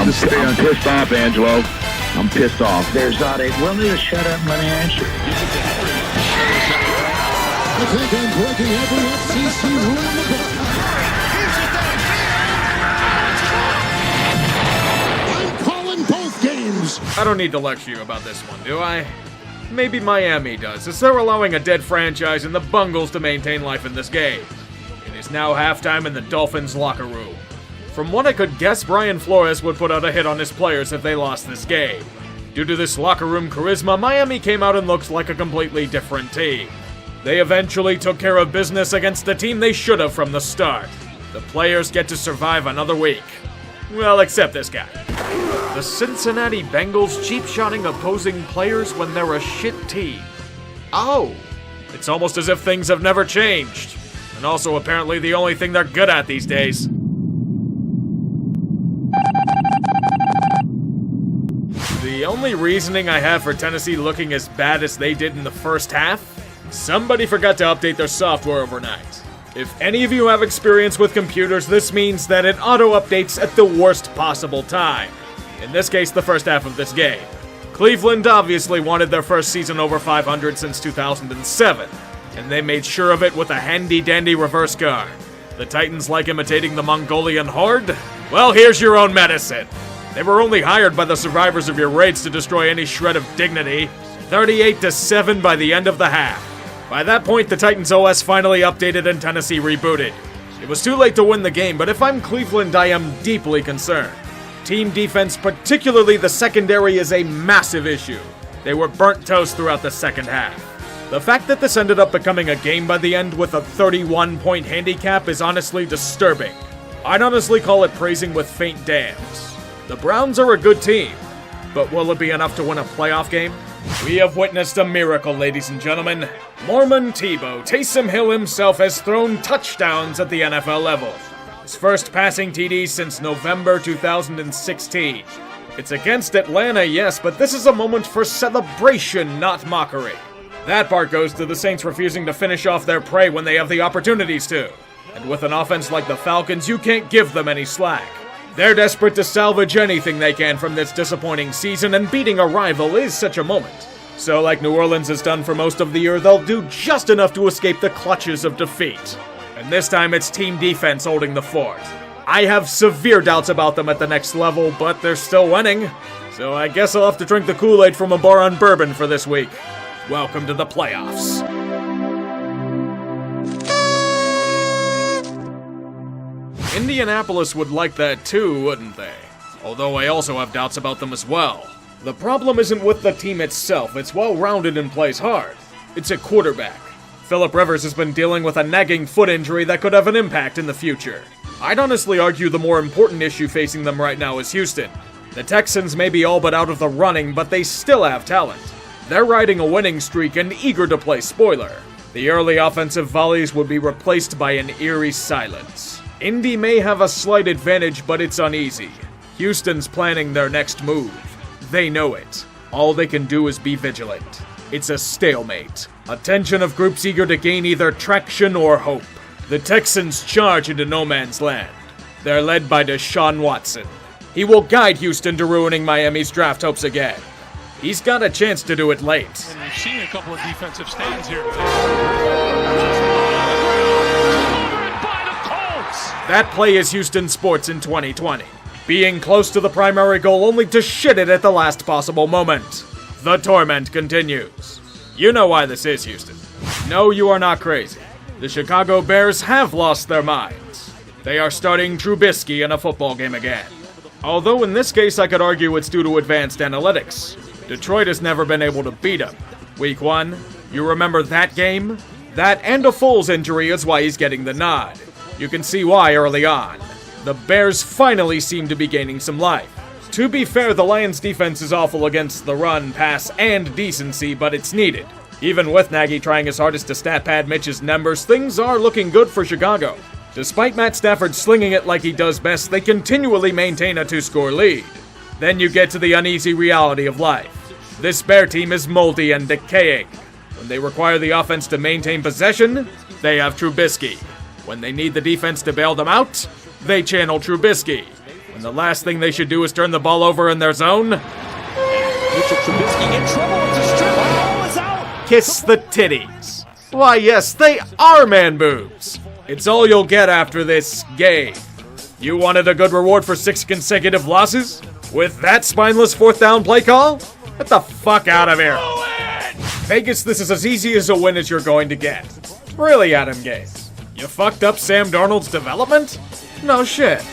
I'm pissed off, Angelo. I'm pissed off. There's not a... Will you shut up and let me answer? I think I'm breaking every FCC rule in the book. I'm calling both games. I don't need to lecture you about this one, do I? Maybe Miami does, as they're allowing a dead franchise and the Bengals to maintain life in this game. It is now halftime in the Dolphins locker room. From what I could guess, Brian Flores would put out a hit on his players if they lost this game. Due to this locker room charisma, Miami came out and looked like a completely different team. They eventually took care of business against the team they should have from the start. The players get to survive another week. Well, except this guy. The Cincinnati Bengals cheap-shotting opposing players when they're a shit team. Oh! It's almost as if things have never changed. And also apparently the only thing they're good at these days. The only reasoning I have for Tennessee looking as bad as they did in the first half? Somebody forgot to update their software overnight. If any of you have experience with computers, this means that it auto-updates at the worst possible time. In this case, the first half of this game. Cleveland obviously wanted their first season over 500 since 2007, and they made sure of it with a handy-dandy reverse guard. The Titans like imitating the Mongolian horde? Well, here's your own medicine. They were only hired by the survivors of your raids to destroy any shred of dignity. 38-7 by the end of the half. By that point, the Titans OS finally updated and Tennessee rebooted. It was too late to win the game, but if I'm Cleveland, I am deeply concerned. Team defense, particularly the secondary, is a massive issue. They were burnt toast throughout the second half. The fact that this ended up becoming a game by the end with a 31-point handicap is honestly disturbing. I'd honestly call it praising with faint dams. The Browns are a good team, but will it be enough to win a playoff game? We have witnessed a miracle, ladies and gentlemen. Mormon Tebow, Taysom Hill himself, has thrown touchdowns at the NFL level. His first passing TD since November 2016. It's against Atlanta, yes, but this is a moment for celebration, not mockery. That part goes to the Saints refusing to finish off their prey when they have the opportunities to. And with an offense like the Falcons, you can't give them any slack. They're desperate to salvage anything they can from this disappointing season, and beating a rival is such a moment. So like New Orleans has done for most of the year, they'll do just enough to escape the clutches of defeat. And this time it's team defense holding the fort. I have severe doubts about them at the next level, but they're still winning. So I guess I'll have to drink the Kool-Aid from a bar on bourbon for this week. Welcome to the playoffs. Indianapolis would like that too, wouldn't they? Although I also have doubts about them as well. The problem isn't with the team itself, it's well-rounded and plays hard. It's a quarterback. Phillip Rivers has been dealing with a nagging foot injury that could have an impact in the future. I'd honestly argue the more important issue facing them right now is Houston. The Texans may be all but out of the running, but they still have talent. They're riding a winning streak and eager to play spoiler. The early offensive volleys would be replaced by an eerie silence. Indy may have a slight advantage, but it's uneasy. Houston's planning their next move. They know it. All they can do is be vigilant. It's a stalemate. A tension of groups eager to gain either traction or hope. The Texans charge into no man's land. They're led by Deshaun Watson. He will guide Houston to ruining Miami's draft hopes again. He's got a chance to do it late. And we've seen a couple of defensive stands here. That play is Houston sports in 2020. Being close to the primary goal only to shit it at the last possible moment. The torment continues. You know why this is, Houston. No, you are not crazy. The Chicago Bears have lost their minds. They are starting Trubisky in a football game again. Although in this case I could argue it's due to advanced analytics. Detroit has never been able to beat him. Week 1, you remember that game? That and a Foles injury is why he's getting the nod. You can see why early on. The Bears finally seem to be gaining some life. To be fair, the Lions' defense is awful against the run, pass, and decency, but it's needed. Even with Nagy trying his hardest to stat pad Mitch's numbers, things are looking good for Chicago. Despite Matt Stafford slinging it like he does best, they continually maintain a 2-score lead. Then you get to the uneasy reality of life. This Bear team is moldy and decaying. When they require the offense to maintain possession, they have Trubisky. When they need the defense to bail them out, they channel Trubisky. And the last thing they should do is turn the ball over in their zone. Mitchell Trubisky in trouble. It's a strip. Ball is out. Kiss the titties. Why, yes, they are man boobs. It's all you'll get after this game. You wanted a good reward for 6 consecutive losses? With that spineless 4th down play call? Get the fuck out of here. Vegas, this is as easy as a win as you're going to get. Really, Adam Gase? You fucked up Sam Darnold's development? No shit.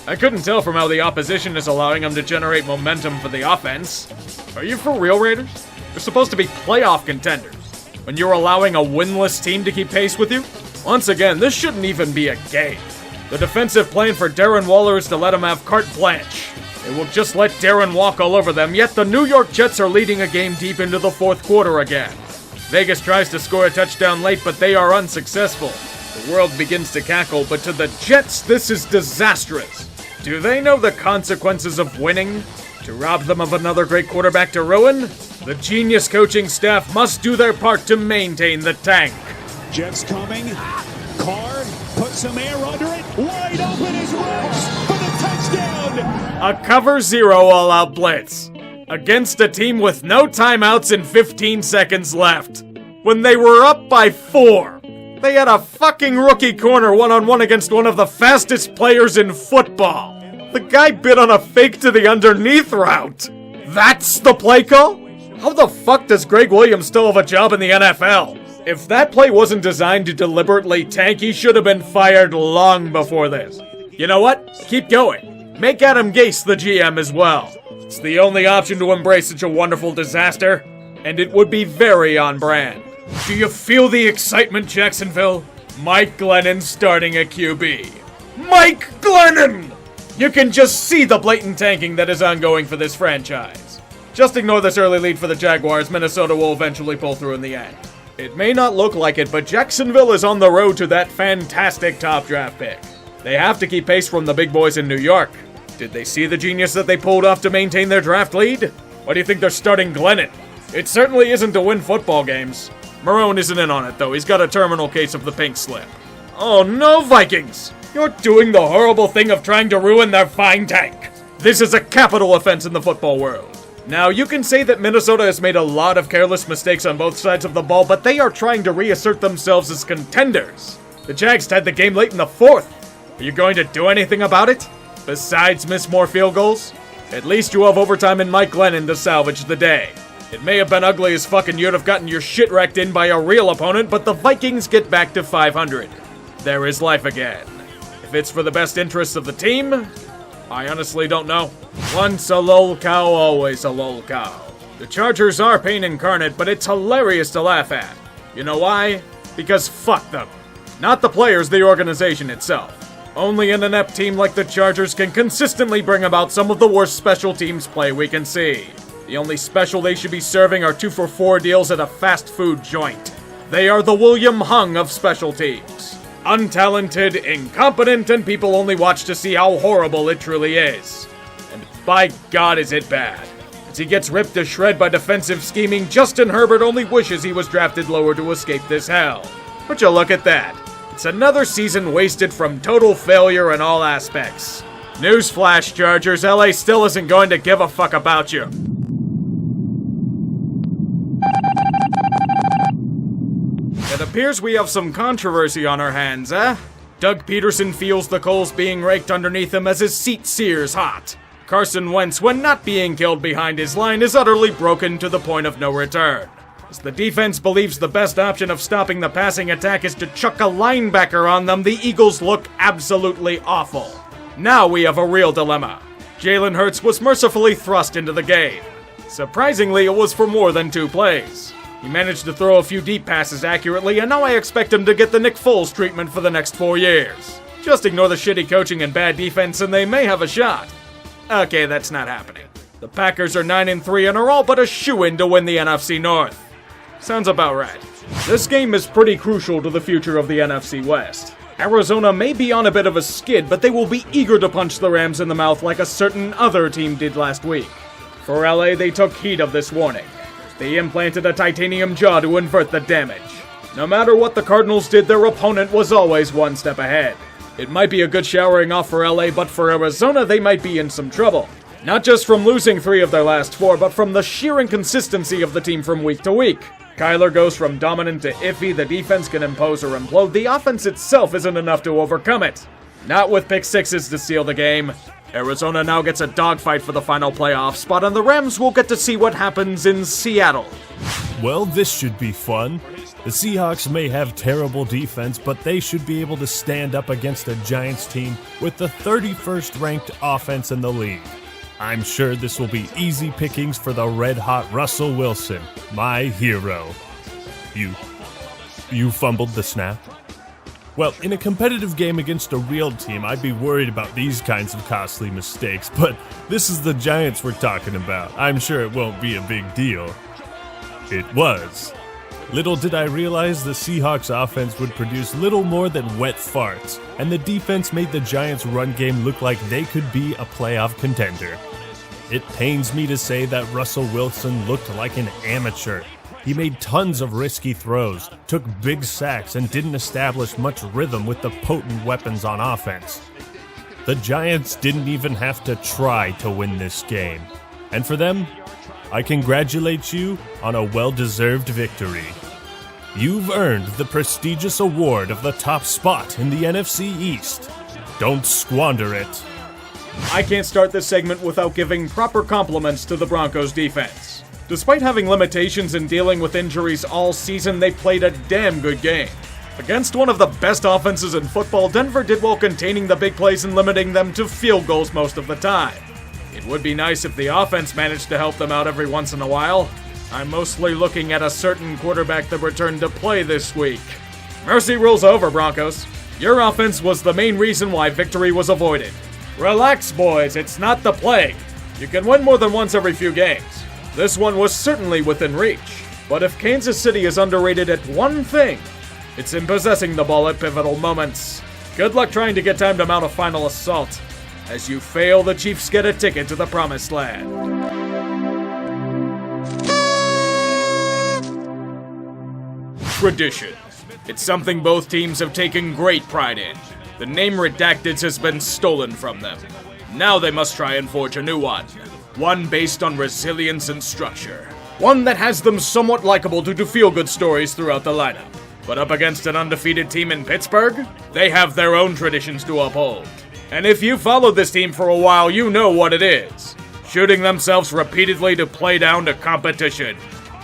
I couldn't tell from how the opposition is allowing him to generate momentum for the offense. Are you for real, Raiders? You're supposed to be playoff contenders. When you're allowing a winless team to keep pace with you? Once again, this shouldn't even be a game. The defensive plan for Darren Waller is to let him have carte blanche. They will just let Darren walk all over them, yet the New York Jets are leading a game deep into the 4th quarter again. Vegas tries to score a touchdown late, but they are unsuccessful. The world begins to cackle, but to the Jets, this is disastrous. Do they know the consequences of winning? To rob them of another great quarterback to ruin? The genius coaching staff must do their part to maintain the tank. Jets coming. Carr puts some air under it. Wide open is Wentz for the touchdown. A cover 0 all-out blitz against a team with no timeouts and 15 seconds left. When they were up by 4, they had a fucking rookie corner one-on-one against one of the fastest players in football. The guy bit on a fake to the underneath route. That's the play call? How the fuck does Greg Williams still have a job in the NFL? If that play wasn't designed to deliberately tank, he should have been fired long before this. You know what? Keep going. Make Adam Gase the GM as well. It's the only option to embrace such a wonderful disaster, and it would be very on brand. Do you feel the excitement, Jacksonville? Mike Glennon starting at QB. Mike Glennon! You can just see the blatant tanking that is ongoing for this franchise. Just ignore this early lead for the Jaguars. Minnesota will eventually pull through in the end. It may not look like it, but Jacksonville is on the road to that fantastic top draft pick. They have to keep pace from the big boys in New York. Did they see the genius that they pulled off to maintain their draft lead? Why do you think they're starting Glennon? It certainly isn't to win football games. Marone isn't in on it, though. He's got a terminal case of the pink slip. Oh no, Vikings! You're doing the horrible thing of trying to ruin their fine tank. This is a capital offense in the football world. Now, you can say that Minnesota has made a lot of careless mistakes on both sides of the ball, but they are trying to reassert themselves as contenders. The Jags tied the game late in the 4th. Are you going to do anything about it? Besides miss more field goals? At least you have overtime and Mike Glennon to salvage the day. It may have been ugly as fuck and you'd have gotten your shit wrecked in by a real opponent, but the Vikings get back to 500. There is life again. If it's for the best interests of the team, I honestly don't know. Once a Lolcow, always a Lolcow. The Chargers are pain incarnate, but it's hilarious to laugh at. You know why? Because fuck them. Not the players, the organization itself. Only an inept team like the Chargers can consistently bring about some of the worst special teams play we can see. The only special they should be serving are 2-for-4 deals at a fast food joint. They are the William Hung of special teams. Untalented, incompetent, and people only watch to see how horrible it truly is. And by God is it bad. As he gets ripped to shred by defensive scheming, Justin Herbert only wishes he was drafted lower to escape this hell. But you look at that. It's another season wasted from total failure in all aspects. Newsflash, Chargers, LA still isn't going to give a fuck about you. It appears we have some controversy on our hands, eh? Doug Peterson feels the coals being raked underneath him as his seat sears hot. Carson Wentz, when not being killed behind his line, is utterly broken to the point of no return. As the defense believes the best option of stopping the passing attack is to chuck a linebacker on them, the Eagles look absolutely awful. Now we have a real dilemma. Jalen Hurts was mercifully thrust into the game. Surprisingly, it was for more than 2 plays. He managed to throw a few deep passes accurately, and now I expect him to get the Nick Foles treatment for the next 4 years. Just ignore the shitty coaching and bad defense, and they may have a shot. Okay, that's not happening. The Packers are 9-3 and are all but a shoo-in to win the NFC North. Sounds about right. This game is pretty crucial to the future of the NFC West. Arizona may be on a bit of a skid, but they will be eager to punch the Rams in the mouth like a certain other team did last week. For LA, they took heed of this warning. They implanted a titanium jaw to invert the damage. No matter what the Cardinals did, their opponent was always one step ahead. It might be a good showering off for LA, but for Arizona, they might be in some trouble. Not just from losing 3 of their last 4, but from the sheer inconsistency of the team from week to week. Kyler goes from dominant to iffy, the defense can impose or implode, the offense itself isn't enough to overcome it. Not with pick sixes to seal the game. Arizona now gets a dogfight for the final playoff spot, and the Rams will get to see what happens in Seattle. Well, this should be fun. The Seahawks may have terrible defense, but they should be able to stand up against a Giants team with the 31st ranked offense in the league. I'm sure this will be easy pickings for the red-hot Russell Wilson, my hero. You fumbled the snap? Well, in a competitive game against a real team, I'd be worried about these kinds of costly mistakes, but this is the Giants we're talking about. I'm sure it won't be a big deal. It was. Little did I realize the Seahawks offense would produce little more than wet farts, and the defense made the Giants' run game look like they could be a playoff contender. It pains me to say that Russell Wilson looked like an amateur. He made tons of risky throws, took big sacks, and didn't establish much rhythm with the potent weapons on offense. The Giants didn't even have to try to win this game. And for them, I congratulate you on a well-deserved victory. You've earned the prestigious award of the top spot in the NFC East. Don't squander it. I can't start this segment without giving proper compliments to the Broncos defense. Despite having limitations and dealing with injuries all season, they played a damn good game. Against one of the best offenses in football, Denver did well containing the big plays and limiting them to field goals most of the time. It would be nice if the offense managed to help them out every once in a while. I'm mostly looking at a certain quarterback that returned to play this week. Mercy rules over, Broncos. Your offense was the main reason why victory was avoided. Relax, boys, it's not the plague. You can win more than once every few games. This one was certainly within reach. But if Kansas City is underrated at one thing, it's in possessing the ball at pivotal moments. Good luck trying to get time to mount a final assault. As you fail, the Chiefs get a ticket to the promised land. Tradition. It's something both teams have taken great pride in. The name Redacted has been stolen from them. Now they must try and forge a new one. One based on resilience and structure. One that has them somewhat likable due to feel-good stories throughout the lineup. But up against an undefeated team in Pittsburgh, they have their own traditions to uphold. And if you followed this team for a while, you know what it is. Shooting themselves repeatedly to play down to competition.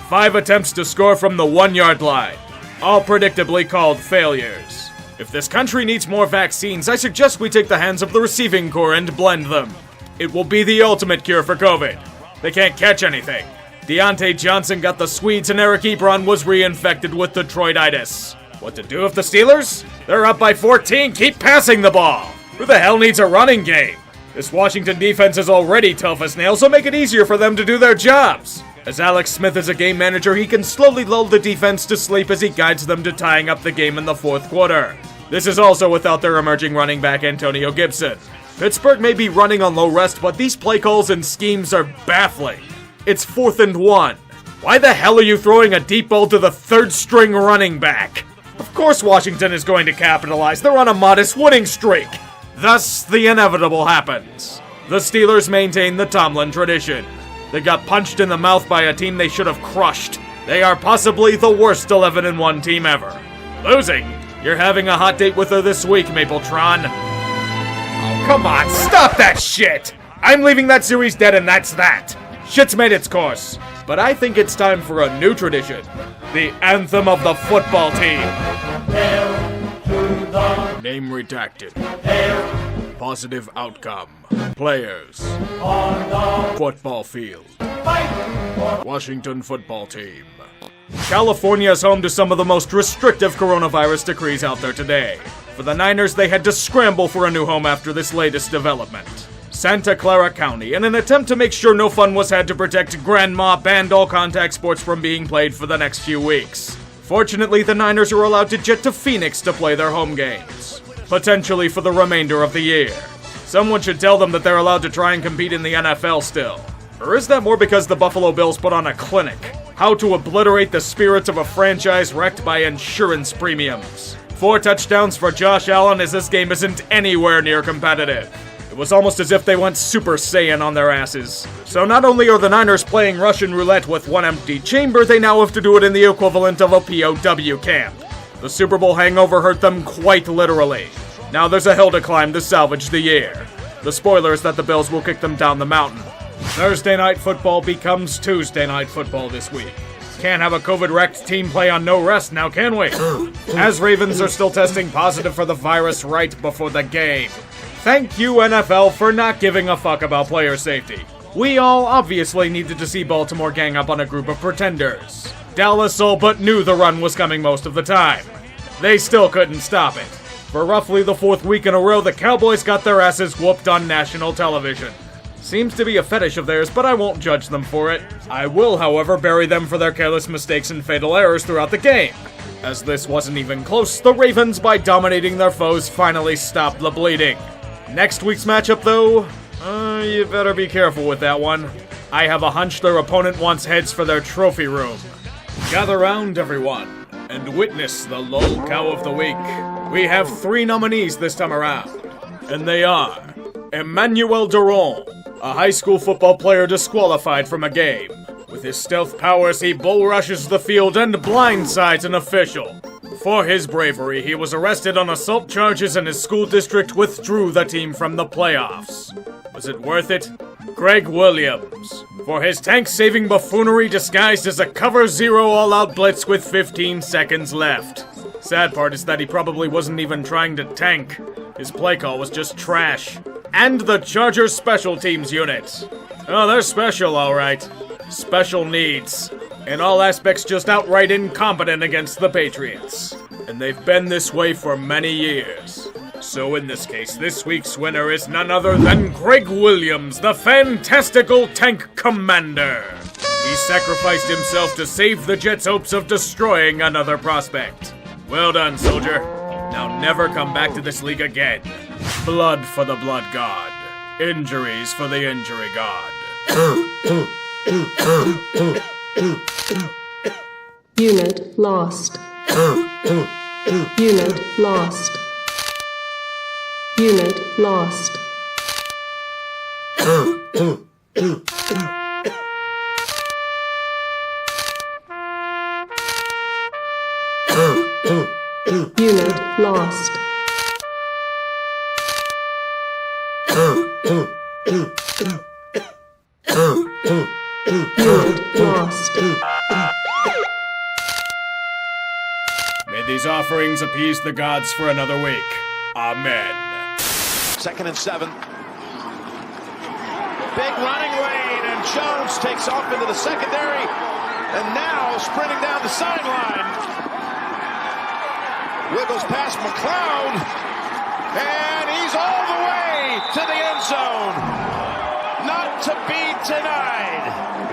5 attempts to score from the 1-yard line. All predictably called failures. If this country needs more vaccines, I suggest we take the hands of the receiving corps and blend them. It will be the ultimate cure for COVID. They can't catch anything. Deontay Johnson got the Swedes and Eric Ebron was reinfected with Detroititis. What to do if the Steelers? They're up by 14, keep passing the ball. Who the hell needs a running game? This Washington defense is already tough as nails, so make it easier for them to do their jobs. As Alex Smith is a game manager, he can slowly lull the defense to sleep as he guides them to tying up the game in the 4th quarter. This is also without their emerging running back Antonio Gibson. Pittsburgh may be running on low rest, but these play calls and schemes are baffling. It's 4th and 1. Why the hell are you throwing a deep ball to the 3rd-string running back? Of course Washington is going to capitalize. They're on a modest winning streak. Thus, the inevitable happens. The Steelers maintain the Tomlin tradition. They got punched in the mouth by a team they should have crushed. They are possibly the worst 11-1 team ever. Losing? You're having a hot date with her this week, Mapletron. Oh, come on, stop that shit! I'm leaving that series dead and that's that. Shit's made its course. But I think it's time for a new tradition. The anthem of the football team. Name redacted. Positive outcome. Players. Football field. Washington football team. California is home to some of the most restrictive coronavirus decrees out there today. For the Niners, they had to scramble for a new home after this latest development. Santa Clara County, in an attempt to make sure no fun was had to protect Grandma, banned all contact sports from being played for the next few weeks. Fortunately, the Niners are allowed to jet to Phoenix to play their home games, potentially for the remainder of the year. Someone should tell them that they're allowed to try and compete in the NFL still. Or is that more because the Buffalo Bills put on a clinic? How to obliterate the spirits of a franchise wrecked by insurance premiums. 4 touchdowns for Josh Allen as this game isn't anywhere near competitive. It was almost as if they went Super Saiyan on their asses. So not only are the Niners playing Russian roulette with one empty chamber, they now have to do it in the equivalent of a POW camp. The Super Bowl hangover hurt them quite literally. Now there's a hill to climb to salvage the year. The spoiler is that the Bills will kick them down the mountain. Thursday Night Football becomes Tuesday Night Football this week. Can't have a COVID-wrecked team play on no rest now, can we? As Ravens are still testing positive for the virus right before the game. Thank you, NFL, for not giving a fuck about player safety. We all obviously needed to see Baltimore gang up on a group of pretenders. Dallas all but knew the run was coming most of the time. They still couldn't stop it. For roughly the 4th week in a row, the Cowboys got their asses whooped on national television. Seems to be a fetish of theirs, but I won't judge them for it. I will, however, bury them for their careless mistakes and fatal errors throughout the game. As this wasn't even close, the Ravens, by dominating their foes, finally stopped the bleeding. Next week's matchup, though, you better be careful with that one. I have a hunch their opponent wants heads for their trophy room. Gather round, everyone, and witness the Lolcow of the week. We have 3 nominees this time around, and they are Emmanuel Duron, a high school football player disqualified from a game. With his stealth powers, he bull rushes the field and blindsides an official. For his bravery, he was arrested on assault charges and his school district withdrew the team from the playoffs. Was it worth it? Greg Williams, for his tank-saving buffoonery disguised as a cover zero all-out blitz with 15 seconds left. Sad part is that he probably wasn't even trying to tank. His play call was just trash. And the Chargers special teams unit. Oh, they're special, alright. Special needs. In all aspects, just outright incompetent against the Patriots. And they've been this way for many years. So in this case, this week's winner is none other than Greg Williams, the fantastical tank commander. He sacrificed himself to save the Jets' hopes of destroying another prospect. Well done, soldier. Now never come back to this league again. Blood for the blood god. Injuries for the injury god. Unit lost. Unit lost. Unit lost. Unit lost. Unit lost. May these offerings appease the gods for another week. Amen. 2nd and 7. Big running lane, and Jones takes off into the secondary, and now sprinting down the sideline. Wiggles past McLeod, and he's all the way to the end zone. Not to be denied.